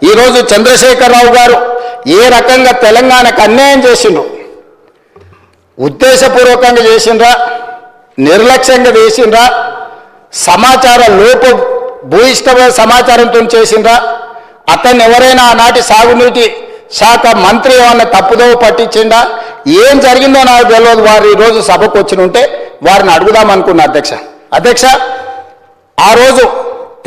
ఈరోజు చంద్రశేఖరరావు గారు ఏ రకంగా తెలంగాణకు అన్యాయం చేసిండ్రు, ఉద్దేశపూర్వకంగా చేసిండ్రా, నిర్లక్ష్యంగా చేసిండ్రా, సమాచార లోప భూయిష్టమైన సమాచారంతో చేసిండ్రా, అతన్ని ఎవరైనా ఆనాటి సాగునీటి శాఖ మంత్రి ఏమన్నా తప్పుదోవ పట్టించిండా, ఏం జరిగిందో నాకు తెలియదు. వారు ఈరోజు సభకు వచ్చి ఉంటే వారిని అడుగుదాం అనుకున్నా అధ్యక్ష. ఆ రోజు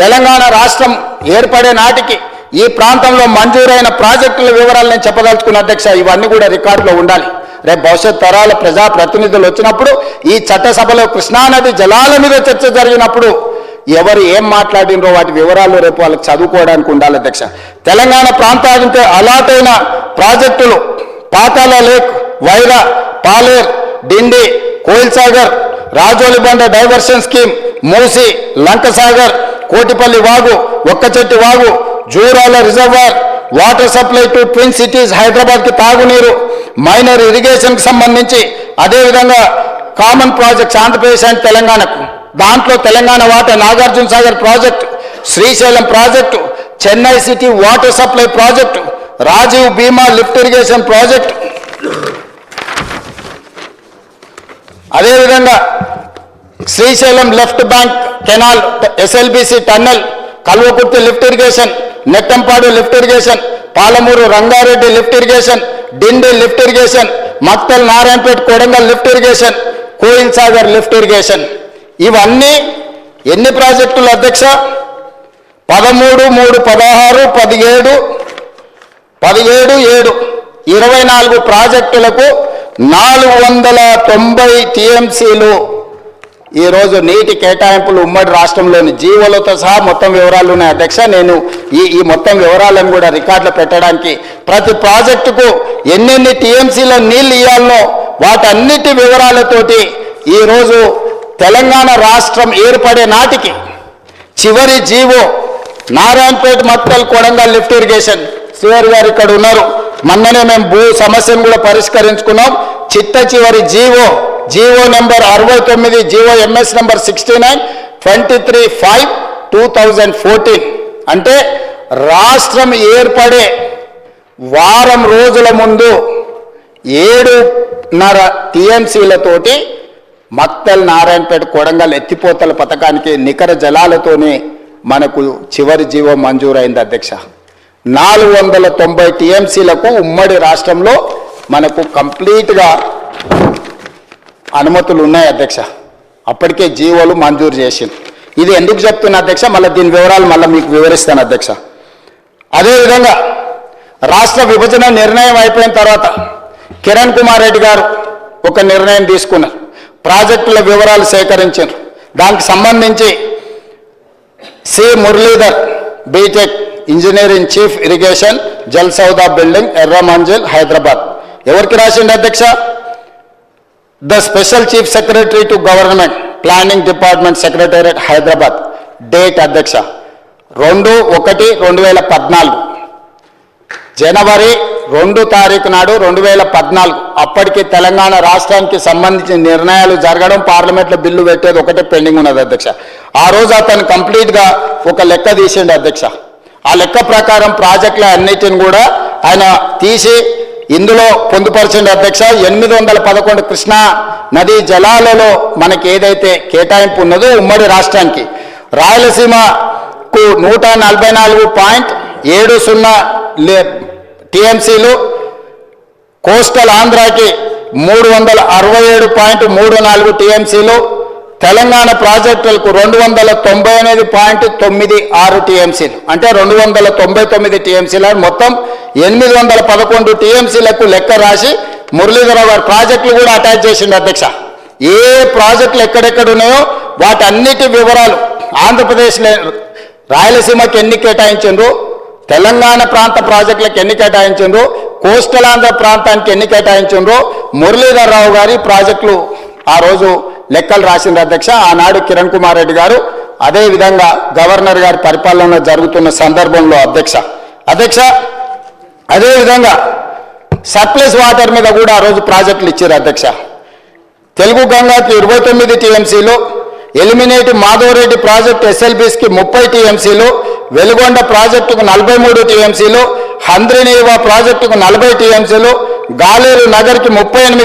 తెలంగాణ రాష్ట్రం ఏర్పడే నాటికి ఈ ప్రాంతంలో మంజూరైన ప్రాజెక్టుల వివరాలు నేను చెప్పదలుచుకున్న అధ్యక్ష. ఇవన్నీ కూడా రికార్డులో ఉండాలి. రేపు భవిష్యత్ తరాల ప్రజాప్రతినిధులు వచ్చినప్పుడు ఈ చట్టసభలో కృష్ణానది జలాల మీద చర్చ జరిగినప్పుడు ఎవరు ఏం మాట్లాడినరో వాటి వివరాలు రేపు వాళ్ళకి చదువుకోవడానికి ఉండాలి అధ్యక్ష. తెలంగాణ ప్రాంతానికి అలాట్ అయిన ప్రాజెక్టులు పాతాల లేక్, వైరా, పాలేర్, డిండి, కోయిల్ సాగర్, రాజోలిబండ డైవర్షన్ స్కీమ్, మూసి, లంకసాగర్, కోటిపల్లి వాగు, ఒక్కచెట్టి వాగు, Jurala reservoir, water supply to twin cities హైదరాబాద్కి తాగునీరు, మైనర్ ఇరిగేషన్కి సంబంధించి, అదేవిధంగా కామన్ ప్రాజెక్ట్స్ ఆంధ్రప్రదేశ్ అండ్ తెలంగాణకు, దాంట్లో Telangana water Nagarjuna Sagar project, Srisailam project, Chennai city water supply project, Rajiv Bhima lift irrigation project, అదేవిధంగా Srisailam left bank canal, SLBC tunnel, Kalwakurthy lift irrigation, Nettempadu lift irrigation, Palamuru Rangareddy lift irrigation, Dindi lift irrigation, Makthal Narayanpet Kodangal lift irrigation, Koil Sagar lift irrigation. ఇవన్నీ ఎన్ని ప్రాజెక్టులు అధ్యక్ష? 13, 3, 16, 17, 7 24 ప్రాజెక్టులకు 490 టీఎంసీలు ఈరోజు నీటి కేటాయింపులు ఉమ్మడి రాష్ట్రంలోని జీవోలతో సహా మొత్తం వివరాలు ఉన్నాయి అధ్యక్ష. నేను ఈ మొత్తం వివరాలను కూడా రికార్డులో పెట్టడానికి, ప్రతి ప్రాజెక్టుకు ఎన్నెన్ని టీఎంసీల నీళ్ళు ఇవ్వాలనో వాటన్నిటి వివరాలతోటి ఈరోజు తెలంగాణ రాష్ట్రం ఏర్పడే నాటికి చివరి GO Narayanpet Makthal Kodangal lift irrigation, శ్రీవారి గారు ఇక్కడ ఉన్నారు, మొన్ననే మేము భూ సమస్యను కూడా పరిష్కరించుకున్నాం. చిట్ట చివరి GO number 69, GO MS number 69, 23/5/2014 అంటే రాష్ట్రం ఏర్పడే వారం రోజుల ముందు 7.5 టీఎంసీలతోటి మక్తల్ నారాయణపేట కొడంగల్ ఎత్తిపోతల పథకానికి నికర జలాలతోనే మనకు చివరి జీవో మంజూరైంది అధ్యక్ష. 490 టీఎంసీలకు ఉమ్మడి రాష్ట్రంలో మనకు కంప్లీట్గా అనుమతులు ఉన్నాయి అధ్యక్ష. అప్పటికే జీవోలు మంజూరు చేసింది. ఇది ఎందుకు చెప్తున్నా అధ్యక్ష, మళ్ళీ దీని వివరాలు మళ్ళీ మీకు వివరిస్తాను అధ్యక్ష. అదేవిధంగా రాష్ట్ర విభజన నిర్ణయం అయిపోయిన తర్వాత కిరణ్ కుమార్ రెడ్డి గారు ఒక నిర్ణయం తీసుకున్నారు. ప్రాజెక్టుల వివరాలు సేకరించారు. దానికి సంబంధించి C Muralidhar BTech, engineering, chief irrigation, Jal Soudha building, Erramanzil, Hyderabad. ఎవరికి రాసిండి అధ్యక్ష? The special chief secretary to government planning department, secretariat, Hyderabad. Date అధ్యక్ష 2/1/2014, జనవరి 2 తారీఖు నాడు 2014. అప్పటికి తెలంగాణ రాష్ట్రానికి సంబంధించిన నిర్ణయాలు జరగడం, పార్లమెంట్లో బిల్లు పెట్టేది ఒకటే పెండింగ్ ఉన్నది అధ్యక్ష. ఆ రోజు అతను కంప్లీట్గా ఒక లెక్క తీసిండు అధ్యక్ష. ఆ లెక్క ప్రకారం ప్రాజెక్టుల అన్నిటిని కూడా ఆయన తీసి ఇందులో పొందుపరిచిండు అధ్యక్ష. 811 కృష్ణా నదీ జలాలలో మనకి ఏదైతే కేటాయింపు ఉన్నదో ఉమ్మడి రాష్ట్రానికి, రాయలసీమకు 144.70 టీఎంసీలు, కోస్టల్ ఆంధ్రాకి 367.34 టీఎంసీలు, తెలంగాణ ప్రాజెక్టులకు 298.96 టీఎంసీలు, అంటే 299 టీఎంసీలు, మొత్తం 811 టీఎంసీలకు లెక్క రాసి మురళీధరరావు గారు ప్రాజెక్టులు కూడా అటాచ్ చేసిండు అధ్యక్ష. ఏ ప్రాజెక్టులు ఎక్కడెక్కడ ఉన్నాయో వాటన్నిటి వివరాలు, ఆంధ్రప్రదేశ్లో రాయలసీమకి ఎన్ని కేటాయించిండ్రు, తెలంగాణ ప్రాంత ప్రాజెక్టులకు ఎన్ని కేటాయించిండ్రు, కోస్టల్ ఆంధ్ర ప్రాంతానికి ఎన్ని కేటాయించిండ్రు, మురళీధరరావు గారి ప్రాజెక్టులు ఆ రోజు లెక్కలు రాసిండ్రు అధ్యక్ష. ఆనాడు కిరణ్ కుమార్ రెడ్డి గారు, అదేవిధంగా గవర్నర్ గారి పరిపాలన జరుగుతున్న సందర్భంలో అధ్యక్ష. అదేవిధంగా సర్ప్లస్ వాటర్ మీద కూడా ఆ రోజు ప్రాజెక్టులు ఇచ్చారు అధ్యక్ష. తెలుగు గంగాకి 29 టీఎంసీలు, ఎలిమినేటి మాధవరెడ్డి ప్రాజెక్టు ఎస్ఎల్బీస్కి 30 టీఎంసీలు, వెలుగొండ ప్రాజెక్టుకు 43 టీఎంసీలు, హంద్రినీవా ప్రాజెక్టుకు 40 టీఎంసీలు, గాలేరు నగర్కి 38